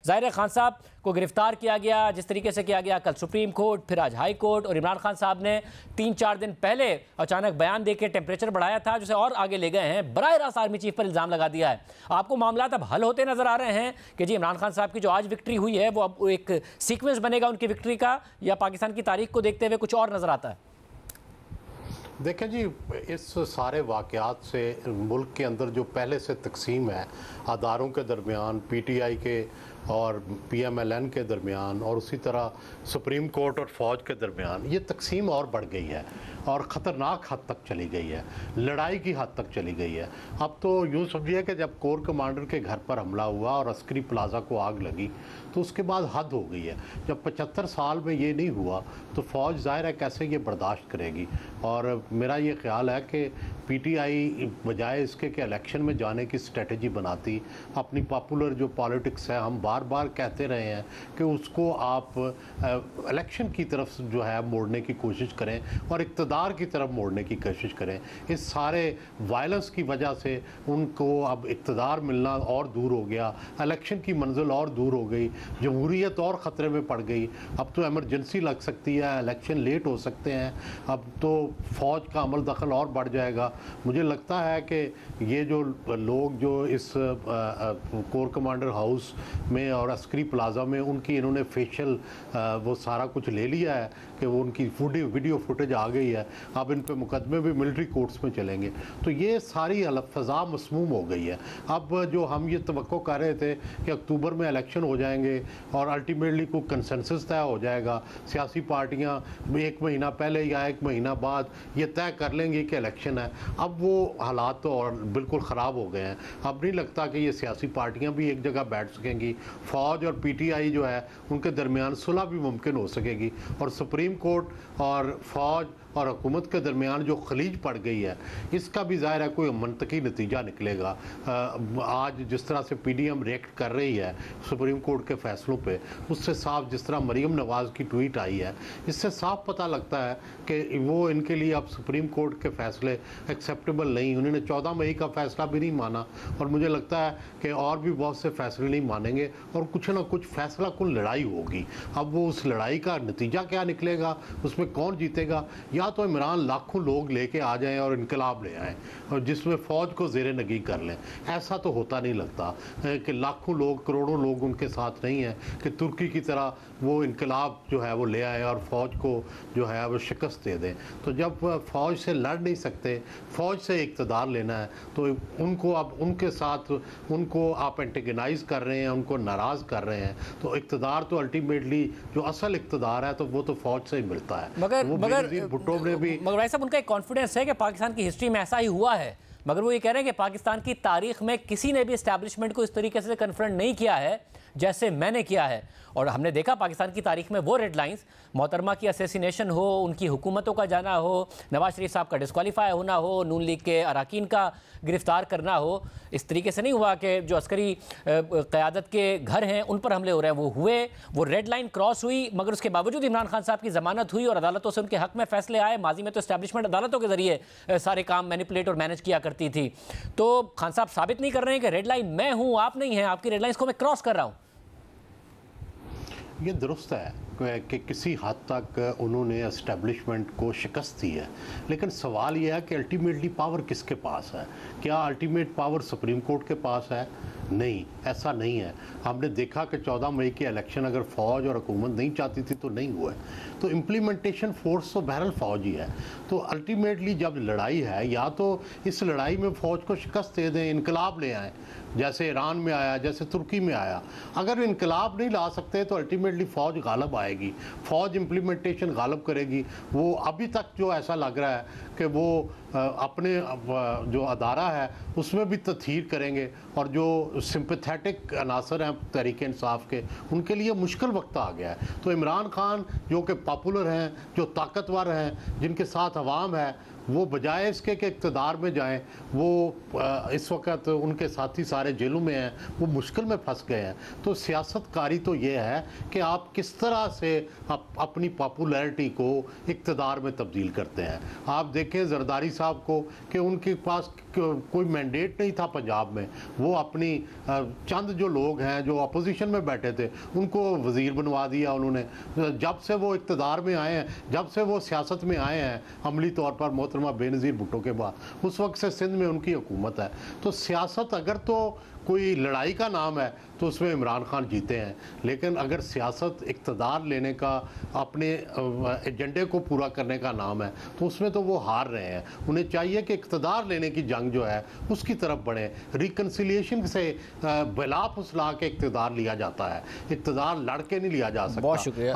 ज़ाहिर है खान साहब को गिरफ्तार किया गया, जिस तरीके से किया गया, कल सुप्रीम कोर्ट, फिर आज हाई कोर्ट, और इमरान खान साहब ने 3-4 दिन पहले अचानक बयान देकर टेम्परेचर बढ़ाया था, जिसे और आगे ले गए हैं, बराह रास्त आर्मी चीफ पर इल्ज़ाम लगा दिया है। आपको मामला अब हल होते नजर आ रहे हैं कि जी इमरान खान साहब की जो आज विक्ट्री हुई है वो अब एक सीक्वेंस बनेगा उनकी विक्ट्री का, या पाकिस्तान की तारीख को देखते हुए कुछ और नजर आता है? देखें जी, इस सारे वाक़यात से मुल्क के अंदर जो पहले से तकसीम है अदारों के दरमियान, PTI के और PMLN के दरमियान, और उसी तरह सुप्रीम कोर्ट और फ़ौज के दरमियान, ये तकसीम और बढ़ गई है और ख़तरनाक हद तक चली गई है, लड़ाई की हद तक चली गई है। अब तो यूँ समझिए कि जब कोर कमांडर के घर पर हमला हुआ और अस्करी प्लाजा को आग लगी तो उसके बाद हद हो गई है। जब 75 साल में ये नहीं हुआ तो फ़ौज ज़ाहिर है कैसे ये बर्दाश्त करेगी। और मेरा ये ख्याल है कि PTI बजाय इसके कि इलेक्शन में जाने की स्ट्रेटजी बनाती, अपनी पॉपुलर जो पॉलिटिक्स है, हम बार बार कहते रहे हैं कि उसको आप इलेक्शन की तरफ जो है मोड़ने की कोशिश करें और इक़्तिदार की तरफ मोड़ने की कोशिश करें। इस सारे वायलेंस की वजह से उनको अब इक़्तिदार मिलना और दूर हो गया, इलेक्शन की मंजिल और दूर हो गई, जमहूरियत और ख़तरे में पड़ गई। अब तो एमरजेंसी लग सकती है, इलेक्शन लेट हो सकते हैं, अब तो फ़ौज का अमल दखल और बढ़ जाएगा। मुझे लगता है कि ये जो लोग जो इस कोर कमांडर हाउस में और अस्करी प्लाजा में उनकी इन्होंने फेशियल वो सारा कुछ ले लिया है कि वो उनकी वीडियो फुटेज आ गई है, अब इन पे मुकदमे भी मिलिट्री कोर्ट्स में चलेंगे। तो ये सारी फ़ज़ा मसमूम हो गई है। अब जो हम ये तवक्को कर रहे थे कि अक्टूबर में इलेक्शन हो जाएंगे और अल्टीमेटली कोई कंसेंसस तय हो जाएगा, सियासी पार्टियाँ 1 महीना पहले या 1 महीना बाद ये तय कर लेंगे कि इलेक्शन है, अब वो हालात तो और बिल्कुल ख़राब हो गए हैं। अब नहीं लगता कि ये सियासी पार्टियाँ भी एक जगह बैठ सकेंगी, फ़ौज और PTI जो है उनके दरमियान सुलह भी मुमकिन हो सकेगी, और सुप्रीम कोर्ट और फ़ौज और हुकूमत के दरमियान जो खलीज पड़ गई है इसका भी ज़ाहिर है कोई मनतकी नतीजा निकलेगा। आज जिस तरह से PDM रिएक्ट कर रही है सुप्रीम कोर्ट के फ़ैसलों पे, उससे साफ, जिस तरह मरीम नवाज़ की ट्वीट आई है, इससे साफ पता लगता है कि वो इनके लिए अब सुप्रीम कोर्ट के फ़ैसले एक्सेप्टेबल नहीं। उन्होंने 14 मई का फ़ैसला भी नहीं माना और मुझे लगता है कि और भी बहुत से फ़ैसले नहीं मानेंगे और कुछ ना कुछ फ़ैसला कुल लड़ाई होगी। अब वो उस लड़ाई का नतीजा क्या निकलेगा, उसमें कौन जीतेगा, या तो इमरान लाखों लोग लेके आ जाएं और इनकलाब ले आएं और जिसमें फ़ौज को ज़ेरे नगी कर लें। ऐसा तो होता नहीं लगता कि लाखों लोग, करोड़ों लोग उनके साथ नहीं हैं कि तुर्की की तरह वो इनकलाब जो है वो ले आए और फ़ौज को जो है वो शिकस्त दे दें। तो जब फ़ौज से लड़ नहीं सकते, फ़ौज से इक़्तिदार लेना है, तो उनको अब उनके साथ उनको आप एंटेगनाइज़ कर रहे हैं, उनको नाराज़ कर रहे हैं। तो इक़्तिदार तो अल्टीमेटली जो असल इक़्तिदार है तो वो तो फ़ौज से ही मिलता है। मगर भुट्टो ने भी, मगर भाई साहब उनका एक कॉन्फिडेंस है कि पाकिस्तान की हिस्ट्री में ऐसा ही हुआ है, मगर वो ये कह रहे हैं कि पाकिस्तान की तारीख में किसी ने भी इस्टेब्लिशमेंट को इस तरीके से कन्फ्रंट नहीं किया है जैसे मैंने किया है। और हमने देखा पाकिस्तान की तारीख में वो रेड लाइंस, मोहतरमा की असैसिनेशन हो, उनकी हुकूमतों का जाना हो, नवाज शरीफ साहब का डिस्क्वालीफाई होना हो, नून लीग के अरकान का गिरफ्तार करना हो, इस तरीके से नहीं हुआ कि जो अस्करी क़यादत के घर हैं उन पर हमले हो रहे हैं, वो हुए, वो रेड लाइन क्रॉस हुई, मगर उसके बावजूद इमरान खान साहब की ज़मानत हुई और अदालतों से उनके हक़ में फ़ैसले आए। माजी में तो इस्टेब्लिशमेंट अदालतों के ज़रिए सारे काम मैनिपुलेट और मैनेज किया करती थी। तो खान साहब साबित नहीं कर रहे हैं कि रेड लाइन मैं हूँ, आप नहीं हैं, आपकी रेड लाइन्स को मैं क्रॉस कर रहा हूँ। ये दुरुस्त है कि किसी हद तक उन्होंने एस्टेब्लिशमेंट को शिकस्त दी है, लेकिन सवाल यह है कि अल्टीमेटली पावर किसके पास है? क्या अल्टीमेट पावर सुप्रीम कोर्ट के पास है? नहीं, ऐसा नहीं है। हमने देखा कि 14 मई के इलेक्शन अगर फ़ौज और हुकूमत नहीं चाहती थी तो नहीं हुआ। तो इम्प्लीमेंटेशन फोर्स तो बहरहाल फ़ौज ही है। तो अल्टीमेटली जब लड़ाई है, या तो इस लड़ाई में फ़ौज को शिकस्त दे दें, इनकलाब ले आएँ, जैसे ईरान में आया, जैसे तुर्की में आया। अगर इनकलाब नहीं ला सकते तो अल्टीमेटली फ़ौज गालब आएगी, फ़ौज इम्प्लीमेंटेशन गालब करेगी। वो अभी तक जो ऐसा लग रहा है कि वो अपने जो अदारा है उसमें भी तथहीर करेंगे, और जो सिंपैथेटिक अनासर हैं तहरीक इंसाफ के, उनके लिए मुश्किल वक्त आ गया है। तो इमरान खान जो कि पॉपुलर हैं, जो ताकतवर हैं, जिनके साथ अवाम है, वो बजाय इसके कि इक़्तिदार में जाएं, वो इस वक्त उनके साथी सारे जेलों में हैं, वो मुश्किल में फंस गए हैं। तो सियासतकारी तो ये है कि आप किस तरह से अपनी पॉपुलैरिटी को इक़्तिदार में तब्दील करते हैं। आप देखें ज़रदारी साहब साहब को कि उनके पास कोई मैंडेट नहीं था पंजाब में, वो अपनी चंद जो लोग हैं जो अपोजिशन में बैठे थे उनको वज़ीर बनवा दिया उन्होंने। जब से वो इक़्तिदार में आए हैं, जब से वो सियासत में आए हैं अमली तौर पर मोहतरमा बेनज़ीर भुट्टो के बाद, उस वक्त से सिंध में उनकी हुकूमत है। तो सियासत अगर तो कोई लड़ाई का नाम है तो उसमें इमरान खान जीते हैं, लेकिन अगर सियासत इक़्तिदार लेने का, अपने एजेंडे को पूरा करने का नाम है तो उसमें तो वो हार रहे हैं। उन्हें चाहिए कि इक़्तिदार लेने की जंग जो है उसकी तरफ बढ़े। रिकन्सिलिएशन से बिला फुसला के इक़्तिदार लिया जाता है, इक़्तिदार लड़ के नहीं लिया जा सकता। बहुत शुक्रिया।